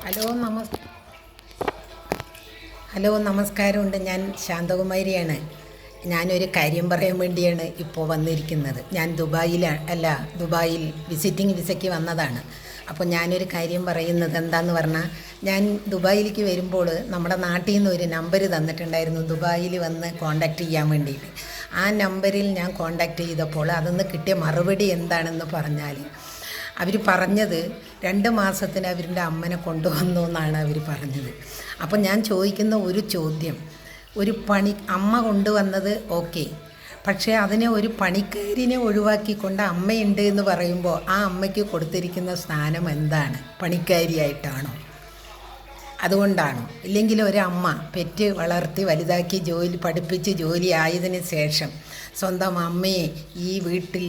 Hello നമസ്കാരമുണ്ട്. ഞാൻ ശാന്തകുമാരിയാണ്. ഞാനൊരു കാര്യം പറയാൻ വേണ്ടിയാണ് ഇപ്പോൾ വന്നിരിക്കുന്നത്. ഞാൻ ദുബായിൽ വിസിറ്റിംഗ് വിസയ്ക്ക് വന്നതാണ്. അപ്പോൾ ഞാനൊരു കാര്യം പറയുന്നത് എന്താണെന്ന് പറഞ്ഞാൽ, ഞാൻ ദുബായിലേക്ക് വരുമ്പോൾ നമ്മുടെ നാട്ടിൽ നിന്ന് ഒരു നമ്പർ തന്നിട്ടുണ്ടായിരുന്നു ദുബായിൽ വന്ന് കോണ്ടാക്റ്റ് ചെയ്യാൻ വേണ്ടിയിട്ട്. ആ നമ്പറിൽ ഞാൻ കോണ്ടാക്റ്റ് ചെയ്തപ്പോൾ അതിൽ കിട്ടിയ മറുപടി എന്താണെന്ന് പറഞ്ഞാൽ, അവർ പറഞ്ഞത് 2 മാസത്തിന് അവരുടെ അമ്മനെ കൊണ്ടുവന്നു എന്നാണ് അവർ പറഞ്ഞത്. അപ്പം ഞാൻ ചോദിക്കുന്ന ഒരു ചോദ്യം, അമ്മ കൊണ്ടുവന്നത് ഓക്കെ, പക്ഷേ അതിനെ ഒരു പണിക്കാരിനെ ഒഴിവാക്കിക്കൊണ്ട് അമ്മയുണ്ട് എന്ന് പറയുമ്പോൾ ആ അമ്മയ്ക്ക് കൊടുത്തിരിക്കുന്ന സ്ഥാനം എന്താണ്? പണിക്കാരിയായിട്ടാണോ? അതുകൊണ്ടാണോ? ഇല്ലെങ്കിൽ ഒരമ്മ പെറ്റ് വളർത്തി വലുതാക്കി പഠിപ്പിച്ച് ജോലി ആയതിന് ശേഷം സ്വന്തം അമ്മയെ ഈ വീട്ടിൽ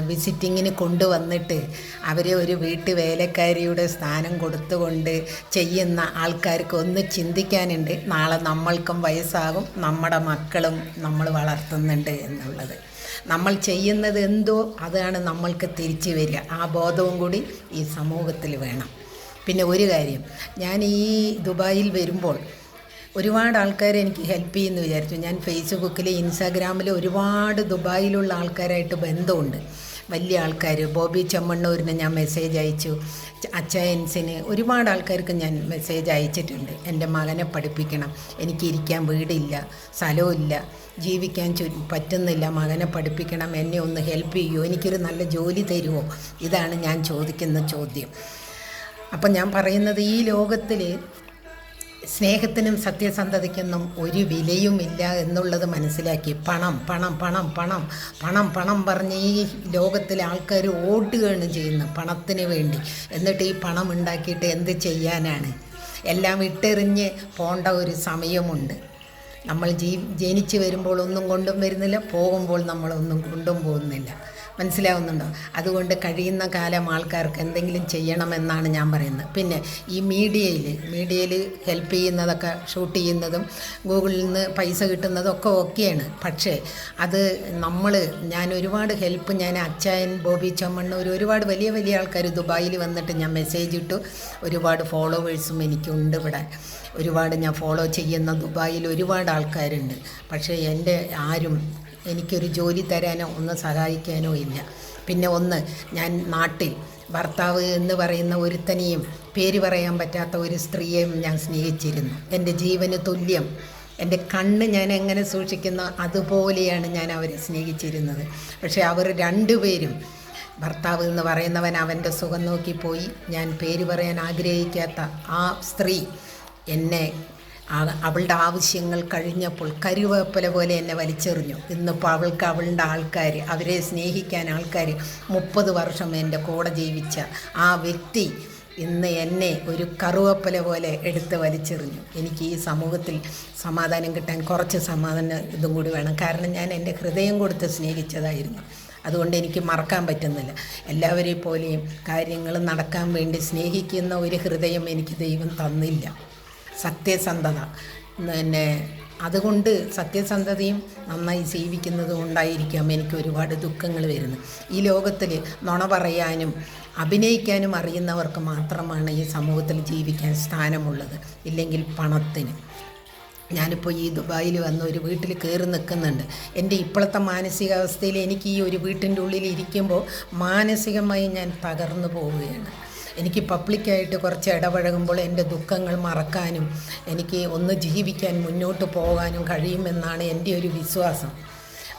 വിസിറ്റിങ്ങിന് കൊണ്ടുവന്നിട്ട് അവരെ ഒരു വേലക്കാരിയുടെ സ്ഥാനം കൊടുത്തുകൊണ്ട് ചെയ്യുന്ന ആൾക്കാർക്ക് ഒന്ന് ചിന്തിക്കാനുണ്ട്. നാളെ നമ്മൾക്കും വയസ്സാകും, നമ്മുടെ മക്കളും നമ്മൾ വളർത്തുന്നുണ്ട് എന്നുള്ളത്. നമ്മൾ ചെയ്യുന്നത് എന്തോ അതാണ് നമ്മൾക്ക് തിരിച്ചു വരിക. ആ ബോധവും കൂടി ഈ സമൂഹത്തിൽ വേണം. പിന്നെ ഒരു കാര്യം, ഞാൻ ഈ ദുബായിൽ വരുമ്പോൾ ഒരുപാട് ആൾക്കാർ എനിക്ക് ഹെൽപ്പ് ചെയ്യുമെന്ന് വിചാരിച്ചു. ഞാൻ ഫേസ്ബുക്കിൽ ഇൻസ്റ്റാഗ്രാമിൽ ഒരുപാട് ദുബായിലുള്ള ആൾക്കാരായിട്ട് ബന്ധമുണ്ട്. വലിയ ആൾക്കാർ, ബോബി ചെമ്മണ്ണൂരിന് ഞാൻ മെസ്സേജ് അയച്ചു, അച്ചായൻസിന്, ഒരുപാട് ആൾക്കാർക്ക് ഞാൻ മെസ്സേജ് അയച്ചിട്ടുണ്ട്. എൻ്റെ മകനെ പഠിപ്പിക്കണം, എനിക്കിരിക്കാൻ വീടില്ല, സ്ഥലമില്ല, ജീവിക്കാൻ പറ്റുന്നില്ല, മകനെ പഠിപ്പിക്കണം, എന്നെ ഒന്ന് ഹെൽപ്പ് ചെയ്യുമോ, എനിക്കൊരു നല്ല ജോലി തരുമോ? ഇതാണ് ഞാൻ ചോദിക്കുന്ന ചോദ്യം. അപ്പം ഞാൻ പറയുന്നത്, ഈ ലോകത്തിൽ സ്നേഹത്തിനും സത്യസന്ധതയ്ക്കൊന്നും ഒരു വിലയുമില്ല എന്നുള്ളത് മനസ്സിലാക്കി പണം പണം പണം പണം പണം പണം പറഞ്ഞ് ഈ ലോകത്തിലെ ആൾക്കാർ ഓടുകയാണ് ചെയ്യുന്നത് പണത്തിന് വേണ്ടി. എന്നിട്ട് ഈ പണം ഉണ്ടാക്കിയിട്ട് എന്ത് ചെയ്യാനാണ്? എല്ലാം ഇട്ടെറിഞ്ഞ് പോകേണ്ട ഒരു സമയമുണ്ട്. നമ്മൾ ജനിച്ച് വരുമ്പോൾ ഒന്നും കൊണ്ടും വരുന്നില്ല, പോകുമ്പോൾ നമ്മളൊന്നും കൊണ്ടും പോകുന്നില്ല. മനസ്സിലാവുന്നുണ്ടോ? അതുകൊണ്ട് കഴിയുന്ന കാലം ആൾക്കാർക്ക് എന്തെങ്കിലും ചെയ്യണമെന്നാണ് ഞാൻ പറയുന്നത്. പിന്നെ ഈ മീഡിയയിൽ ഹെൽപ്പ് ചെയ്യുന്നതൊക്കെ, ഷൂട്ട് ചെയ്യുന്നതും ഗൂഗിളിൽ നിന്ന് പൈസ കിട്ടുന്നതൊക്കെ ഓക്കെയാണ്. പക്ഷേ അത് ഞാൻ ഒരുപാട് ഹെൽപ്പ്, ഞാൻ അച്ചായൻ, ബോബി ചെമ്മണ്ണൂർ, ഒരുപാട് വലിയ വലിയ ആൾക്കാർ ദുബായിൽ വന്നിട്ട് ഞാൻ മെസ്സേജ് ഇട്ടു. ഒരുപാട് ഫോളോവേഴ്സും എനിക്കുണ്ട് ഇവിടെ. ഒരുപാട് ഞാൻ ഫോളോ ചെയ്യുന്ന ദുബായിൽ ഒരുപാട് ആൾക്കാരുണ്ട്. പക്ഷേ എനിക്കൊരു ജോലി തരാനോ ഒന്ന് സഹായിക്കാനോ ഇല്ല. പിന്നെ ഞാൻ നാട്ടിൽ ഭർത്താവ് എന്ന് പറയുന്ന ഒരുത്തനെയും, പേര് പറയാൻ പറ്റാത്ത ഒരു സ്ത്രീയെയും ഞാൻ സ്നേഹിച്ചിരുന്നു. എൻ്റെ ജീവന് തുല്യം, എൻ്റെ കണ്ണ് ഞാൻ എങ്ങനെ സൂക്ഷിക്കുന്ന അതുപോലെയാണ് ഞാൻ അവരെ സ്നേഹിച്ചിരുന്നത്. പക്ഷേ അവർ രണ്ടുപേരും, ഭർത്താവ് എന്ന് പറയുന്നവൻ അവൻ്റെ സുഖം നോക്കിപ്പോയി. ഞാൻ പേര് പറയാൻ ആഗ്രഹിക്കാത്ത ആ സ്ത്രീ അവളുടെ ആവശ്യങ്ങൾ കഴിഞ്ഞപ്പോൾ കരുവേപ്പില പോലെ എന്നെ വലിച്ചെറിഞ്ഞു. ഇന്നിപ്പോൾ അവളുടെ ആൾക്കാർ, അവരെ സ്നേഹിക്കാൻ ആൾക്കാർ, 30 വർഷം എൻ്റെ കൂടെ ജീവിച്ച ആ വ്യക്തി ഇന്ന് എന്നെ ഒരു കറുവേപ്പില പോലെ എടുത്ത് വലിച്ചെറിഞ്ഞു. എനിക്ക് ഈ സമൂഹത്തിൽ സമാധാനം കിട്ടാൻ കുറച്ച് സമാധാനം ഇതും കൂടി വേണം. കാരണം ഞാൻ എൻ്റെ ഹൃദയം കൊടുത്ത് സ്നേഹിച്ചതായിരുന്നു. അതുകൊണ്ട് എനിക്ക് മറക്കാൻ പറ്റുന്നില്ല. എല്ലാവരെയും പോലെയും കാര്യങ്ങൾ നടക്കാൻ വേണ്ടി സ്നേഹിക്കുന്ന ഒരു ഹൃദയം എനിക്ക് ദൈവം തന്നില്ല. സത്യസന്ധത അതുകൊണ്ട് സത്യസന്ധതയും നന്നായി ജീവിക്കുന്നത് കൊണ്ടായിരിക്കാം എനിക്ക് ഒരുപാട് ദുഃഖങ്ങൾ വരുന്നത്. ഈ ലോകത്തിൽ നുണ പറയാനും അഭിനയിക്കാനും അറിയുന്നവർക്ക് മാത്രമാണ് ഈ സമൂഹത്തിൽ ജീവിക്കാൻ സ്ഥാനമുള്ളത്. ഇല്ലെങ്കിൽ പണത്തിന്. ഞാനിപ്പോൾ ഈ ദുബായിൽ വന്ന് ഒരു വീട്ടിൽ കയറി നിൽക്കുന്നുണ്ട്. എൻ്റെ ഇപ്പോഴത്തെ മാനസികാവസ്ഥയിൽ എനിക്ക് ഈ ഒരു വീട്ടിൻ്റെ ഉള്ളിൽ ഇരിക്കുമ്പോൾ മാനസികമായി ഞാൻ തകർന്നു പോവുകയാണ്. എനിക്ക് പബ്ലിക്കായിട്ട് കുറച്ച് ഇടപഴകുമ്പോൾ എൻ്റെ ദുഃഖങ്ങൾ മറക്കാനും എനിക്ക് ഒന്ന് ജീവിക്കാൻ, മുന്നോട്ട് പോകാനും കഴിയുമെന്നാണ് എൻ്റെ ഒരു വിശ്വാസം.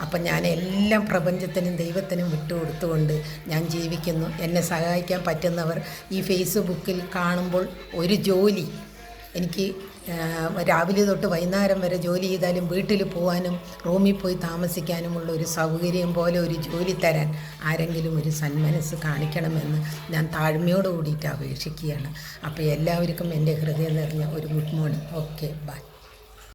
അപ്പം ഞാൻ എല്ലാം പ്രപഞ്ചത്തിനും ദൈവത്തിനും വിട്ടുകൊടുത്തുകൊണ്ട് ഞാൻ ജീവിക്കുന്നു. എന്നെ സഹായിക്കാൻ പറ്റുന്നവർ ഈ ഫേസ്ബുക്കിൽ കാണുമ്പോൾ ഒരു ജോലി, എനിക്ക് രാവിലെ തൊട്ട് വൈകുന്നേരം വരെ ജോലി ചെയ്താലും വീട്ടിൽ പോകാനും റൂമിൽ പോയി താമസിക്കാനുമുള്ള ഒരു സൗകര്യം പോലെ ഒരു ജോലി തരാൻ ആരെങ്കിലും ഒരു സന്മനസ് കാണിക്കണമെന്ന് ഞാൻ താഴ്മയോട് കൂടിയിട്ട് അപേക്ഷിക്കുകയാണ്. അപ്പോൾ എല്ലാവർക്കും എൻ്റെ ഹൃദയം നിറഞ്ഞ ഒരു ഗുഡ് മോർണിംഗ്. Okay, by.